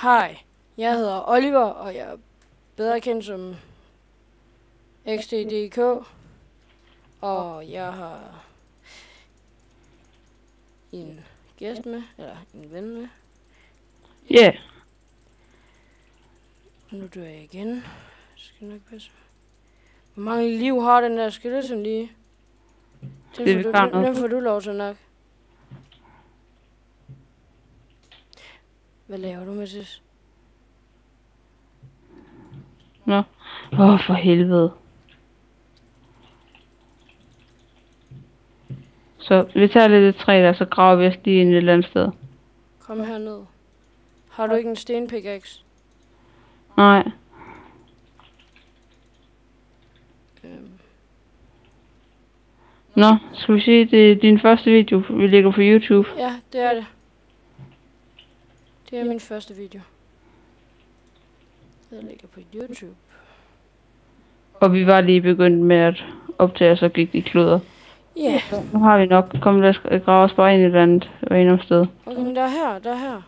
Hej, jeg hedder Oliver, og jeg er bedre kendt som XDDK, og jeg har en gæst med, eller en ven med. Ja. Yeah. Nu dør jeg igen. Skal nok passe. Hvor mange liv har den der skeleton lige? Den får du lov til nok. Hvad laver du, Mathis? Nå. For helvede. Så vi tager lidt et træ der, så graver vi os lige ind et eller andet sted. Kom herned. Har du ikke en stenpickaxe? Nej. Nå, skal vi sige, det er din første video, vi lægger på YouTube? Ja, det er det. Det er min første video. Jeg ligger på YouTube. Og vi var lige begyndt med at optage, så gik de kluder. Ja. Yeah. Nu har vi nok. Kom, lad os grave os bare ind i et eller andet sted. Okay, men der er her.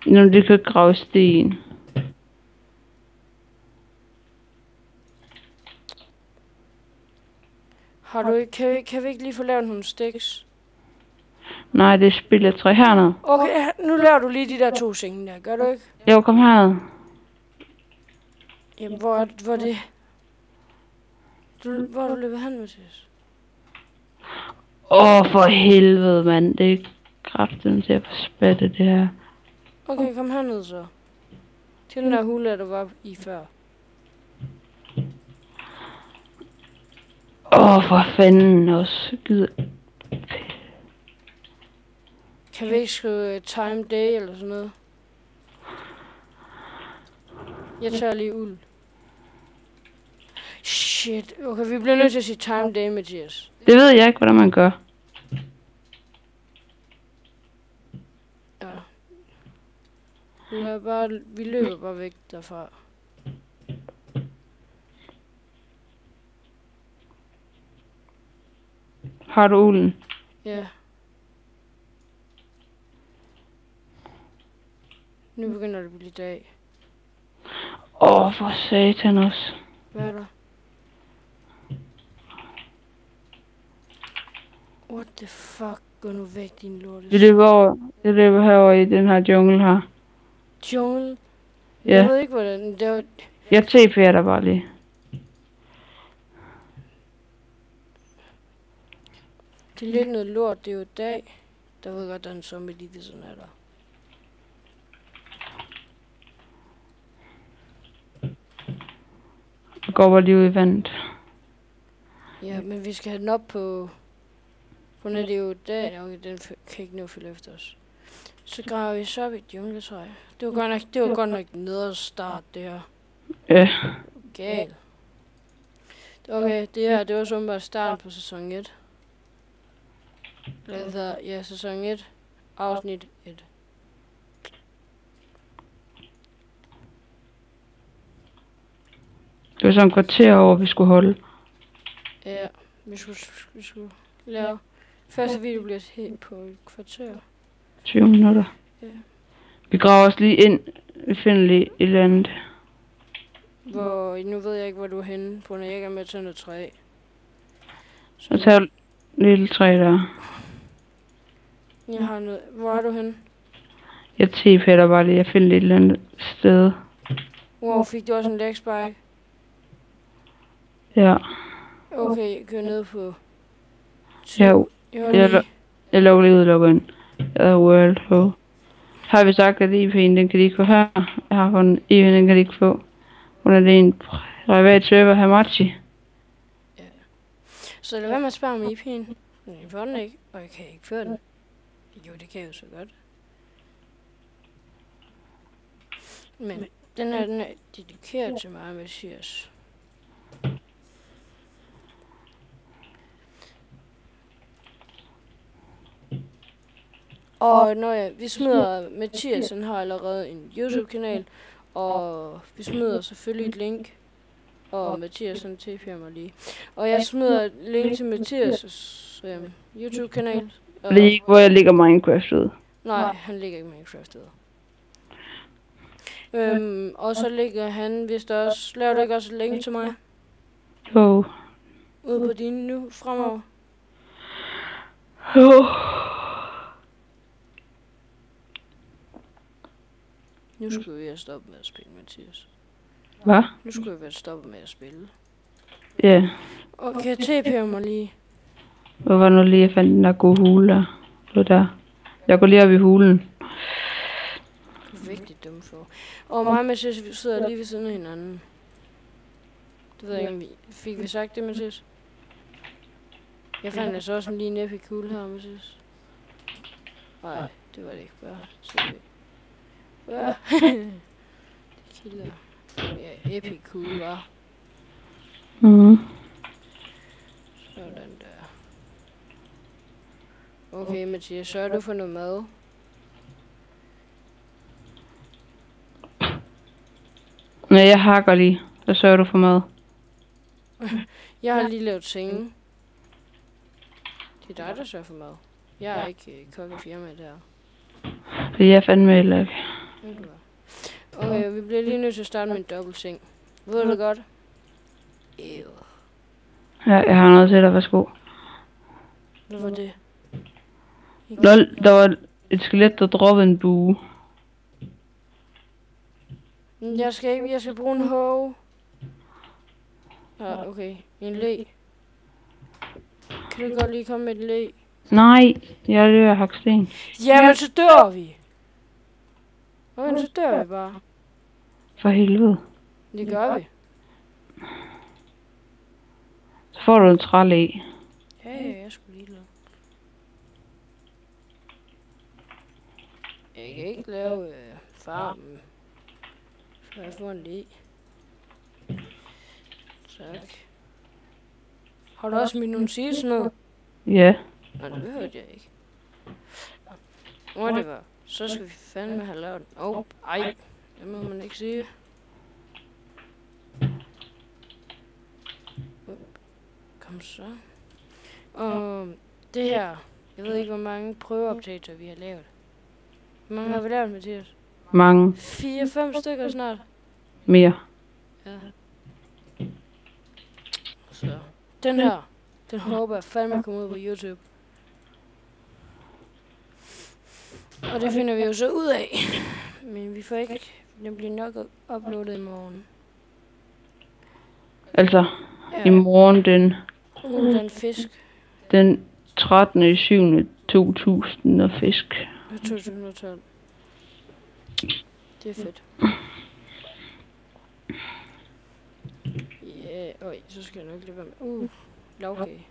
Nå, det kan grave sten. Har du ikke, kan vi ikke lige få lavet nogle sticks? Nej, det er spilletræ hernede. Okay, nu laver du lige de der 2 ting der, gør du ikke? Jo, kom hernede. Jamen, hvor er det? Hvor er du løbet hen, Mathis? For helvede, mand. Det er kraften til at forspatte det her. Okay, kom herned så. Til den der hule, der var i før. For fanden også. Gider. Kan vi ikke skrive time day eller sådan noget? Jeg tager lige uld. Shit, okay, vi bliver nødt til at sige time day, Mathias. Det ved jeg ikke, hvordan man gør. Ja. Vi løber bare væk derfra. Har du ulden? Ja. Nu begynder det at blive dag. For satan også. Hvad er der? What the fuck? Gå nu væk, din lorte. Jeg løber herover i den her jungle her. Jungle? Ja. Jeg ved ikke, hvordan det var. Jeg TP'er der bare lige. Det er lidt noget lort, det er jo dag. Der ved godt, der er en zombie lige ved sådan her der. Jeg går bare lige ud i vandet. Ja, men vi skal have den op på... Hun er det jo dag, okay, den kan ikke nå at følge efter os. Så graver vi så op i et jungletræ. Det var godt nok nede at starte det her. Ja. Gal. Okay, det her, det var så bare starten på sæson 1. Eller, ja, sæson 1, afsnit 1. Det var sådan en kvarter over, vi skulle holde. Ja, vi skulle lave... Første video bliver helt på et kvarter. 20 minutter. Ja. Vi graver os lige ind. Vi finder lige et eller andet. Nu ved jeg ikke, hvor du er henne, på når jeg ikke er med til noget træ. Så tager et lille træ der. Jeg har noget... Hvor er du henne? Jeg TP'er bare lige. Jeg finder lidt et eller andet sted. Wow, fik du også en leg spike? Ja. Okay, jeg kører ned på... Jeg lukker lige ud og lukker ind. World Ho. Har vi sagt, at IP'en, den kan de ikke få her? Jeg har fundet IP'en, den kan de ikke få. Hun er det en privat server, Hamachi. Ja. Så lad være med at spørge om IP'en. Jeg får den ikke, og jeg kan ikke føre den. Jo, det kan jeg jo så godt. Men den er dedikeret til mig, Mathias. Og vi smider, Mathias han har allerede en YouTube-kanal, og vi smider selvfølgelig et link, og Mathias han TP'er mig lige. Og jeg smider et link til Mathias' YouTube-kanal. Lige hvor jeg ligger Minecraft ud. Nej, han ligger ikke i Minecraft. Og så ligger han vist også... Laver du ikke også et link til mig? Jo. Ude på din nu fremover? Jo. Nu skulle vi have stoppet med at spille, Mathias. Hvad? Nu skulle vi have stoppet med at spille. Ja. Og kan jeg TP'e mig lige? Hvor var nu lige, jeg fandt den der gode hule der. Det der. Jeg går lige op i hulen. Vigtigt dumt for. Og mig og Mathias, vi sidder lige ved siden af hinanden. Det ved jeg ikke, om vi fik vi sagt det, Mathias? Jeg fandt altså også en lige en epic cool her, Mathias. Nej, det var det ikke. Bare se det. Ja. Det kilder. Ja, epic cool, var. Mhm. Sådan der. Okay, Mathias, så er du for noget mad. Nej, jeg hakker lige. Så sørger du for mad. Jeg har lige lavet sengen. Det er dig, der sørger for mad. Jeg er ikke kok i firmaet der. For jeg fandme heller ikke. Okay, vi bliver lige nødt til at starte med en dobbelt seng. Ved du det godt? Ew. Ja, jeg har noget til dig. Værsgo. Hvad var det? Lol, der var et skelet, der droppede en bue. Jeg skal bruge en hove. Ja, okay. En læ. Kan du godt lige komme med et læ? Nej, jeg er ved at hakke sten. Jamen, så dør vi. Okay, så dør vi bare. For helvede. Det gør vi. Så får du en trælæ. Ja, jeg skulle lige lave. Jeg kan ikke lave farmen. Så jeg får en læ. Tak. Har du også mit nogle sige sådan noget? Ja. Nej, det behøvede jeg ikke. Whatever. Så skal vi fandme have lavet den. Ej. Det må man ikke sige. Kom så. Og det her. Jeg ved ikke, hvor mange prøveoptagelser vi har lavet. Hvor mange har vi lavet, Mathias? Mange. 4-5 stykker snart. Mere. Ja. Så. Den her. Den håber jeg fandme kommer ud på YouTube. Og det finder vi jo så ud af. Men vi får ikke... Den bliver nok uploadet i morgen. Altså, Ja. i morgen Den fisk. den 13.7.2000 og fisk. 2012. Det er fedt. Ja, så skal jeg nok lige være med. Lavkage.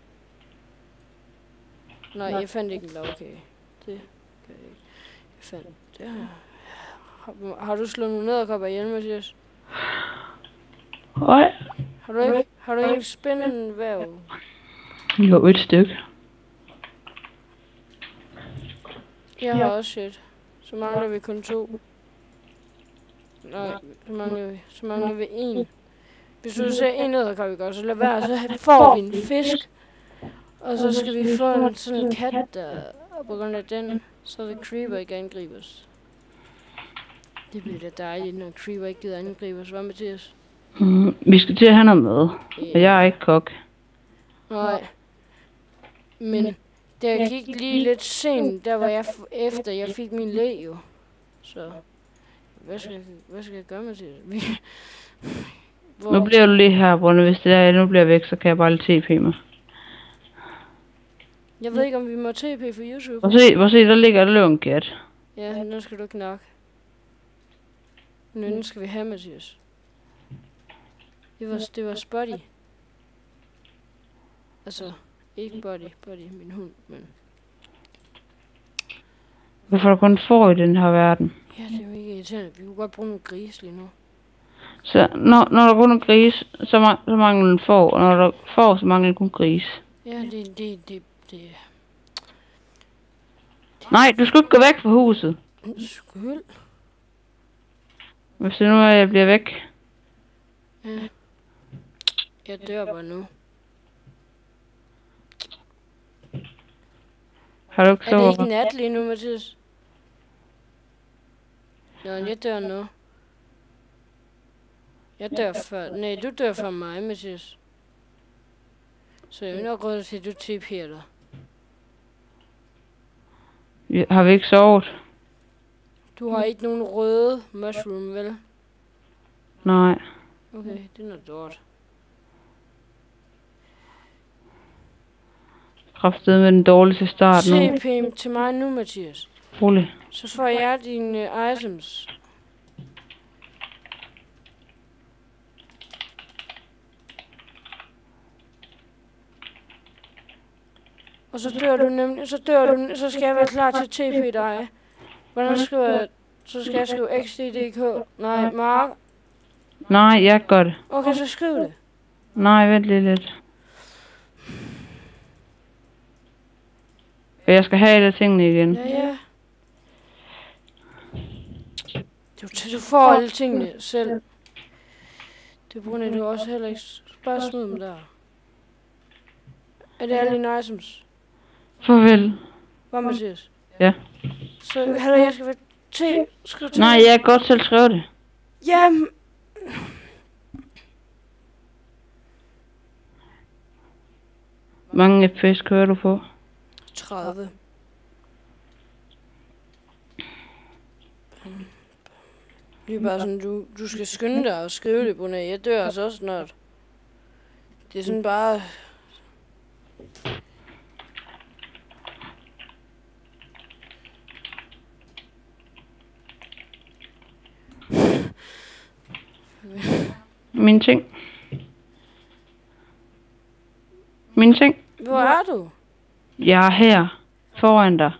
Nej, jeg fandt ikke en lavkage. Det gør jeg ikke. Jeg fandt det her. Har du slået nogle nederkopper ihjel, Mathias? Nej. Har du ikke spændende væv? Jo, et stykke. Jeg har også et. Så mangler vi kun 2. Nej, så mangler vi 1. Hvis du ser en nederkop, vi gør, så lad være, så får vi en fisk. Og så skal vi få sådan en kat, der på grund af den, så vil Creeper ikke angribe os. Det bliver da dejligt, når Creeper ikke gider angribe os. Hvad, Mathias? Vi skal til at have noget mad. Og jeg er ikke kok. Nej. Men det gik lige lidt sent, der var jeg efter jeg fik min læg jo. Så hvad skal jeg gøre, Mathias? Nu bliver du lige her, Brunne. Hvis det der nu bliver væk, så kan jeg bare lige TP mig. Jeg ved ikke, om vi må TP for YouTube. Hvor se, der ligger der en kat. Ja, nu skal du knakke. Nu skal vi have, Mathias. Det var Spotty. Altså, ikke Buddy, min hund, men... Hvorfor er der kun får i den her verden? Ja, det er jo ikke irriterende. Vi kunne godt bruge nogle gris lige nu. Så når der kun er gris, så mangler den får, og når der får, så mangler den kun gris. Ja, det... Nej, du skal ikke gå væk fra huset. Skyld. Hvis det nu er, at jeg bliver væk. Ja. Jeg dør bare nu. Har du ikke Er det sovet? ikke nat lige nu, Mathias? Nå, jeg dør nu. Jeg dør før. Nej, du dør før mig, Mathias. Så jeg er nok råd til, at du TP'er dig. Har vi ikke sovet? Du har ikke nogen røde mushroom, vel? Nej. Okay, det er noget dårligt. Kraftedeme med den dårligste start nu. TP til mig nu, Mathias. Rolig. Så får jeg dine items. Og så dør du nemlig, så skal jeg være klar til TP dig. Hvordan skriver jeg? Så skal jeg skrive XDDK. Nej, Mark. Nej, jeg gør det. Okay, så skriv det. Nej, vent lige lidt. Jeg skal have alle tingene igen. Ja. Du får alle tingene selv. Det bruger du også heller ikke. Bare smid dem der. Er det alle dine items? Farvel. Hvad, Mathias? Ja. Så hallo, jeg skal være skriv til. Nej, jeg kan godt selv skrive det. Jamen. Mange FPS kører du på? 30. Det er bare sådan, du skal skynde dig og skrive det, Brunei. Jeg dør altså også snart. Det er sådan bare... Mine ting. Mine ting. Hvor er du? Jeg er her. Foran dig.